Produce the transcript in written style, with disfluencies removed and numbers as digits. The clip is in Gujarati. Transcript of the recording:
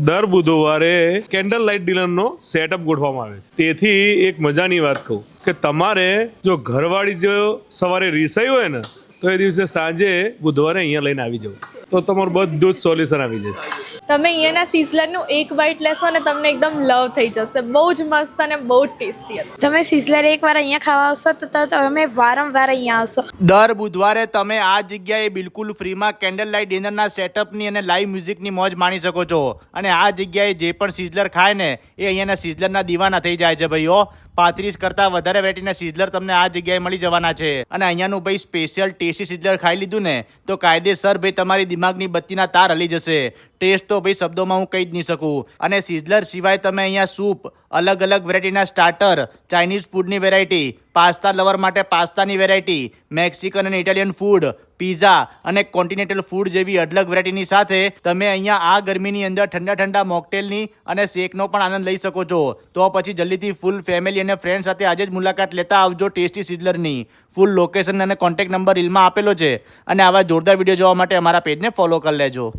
દર બુધવારે કેન્ડલ લાઇટ ડિનરનો સેટઅપ ગોઠવવામાં આવે છે. તેથી એક મજાની વાત કહું કે તમારે જો ઘરવાળી જો સવારે રીસાઈ હોય ને તો એ દિવસે સાંજે બુધવારે અહીંયા લઈને આવી જાવ તો તમારું બધું જ સોલ્યુશન આવી જશે. તમે અહીંયાના સિઝલરનું એક બાઈટ લેશો અને તમને એકદમ લવ થઈ જશે. બહુ જ મસ્ત અને બહુ જ ટેસ્ટી હતું. તમે સિઝલર એકવાર અહીંયા ખાવા આવશો તો તમે વારંવાર અહીંયા આવશો. દર બુધવારે તમે આ જગ્યાએ બિલકુલ ફ્રીમાં કેન્ડલ લાઇટ ડિનરના સેટઅપની અને લાઈવ મ્યુઝિકની મોજ માણી શકો છો. અને આ જગ્યાએ જે પણ સિઝલર ખાય ને એ અહીંયાના સિઝલરના દીવાના થઈ જાય છે ભાઈઓ. 35 કરતાં વધારે વેરાયટીના સિઝલર તમને આ જગ્યાએ મળી જવાના છે. અને અહીંયાનું ભાઈ સ્પેશિયલ ટેસ્ટી સિઝલર ખાઈ લીધું ને તો કાયદેસર ભાઈ તમારી દિમાગની બત્તીના તાર હલી જશે. ટેસ્ટ તો ભાઈ શબ્દોમાં હું કહી જ નહીં શકું. અને સિઝલર સિવાય તમે અહીંયા સૂપ, અલગ અલગ વેરાયટીના સ્ટાર્ટર, ચાઇનીઝ ફૂડની વેરાયટી, પાસ્તા લવર માટે પાસ્તાની વેરાયટી, મેક્સિકન અને ઇટાલિયન ફૂડ, પીઝા અને કોન્ટિનેન્ટલ ફૂડ જેવી અલગ વેરાયટીની સાથે તમે અહીંયા આ ગરમીની અંદર ઠંડા ઠંડા મોકટેલની અને શેકનો પણ આનંદ લઈ શકો છો. તો પછી જલ્દીથી ફૂલ ફેમિલી અને ફ્રેન્ડ સાથે આજે જ મુલાકાત લેતા આવજો ટેસ્ટી સિઝલરની. ફૂલ લોકેશન અને કોન્ટેક્ટ નંબર રીલમાં આપેલો છે. અને આવા જોરદાર વિડીયો જોવા માટે અમારા પેજને ફોલો કરી લેજો.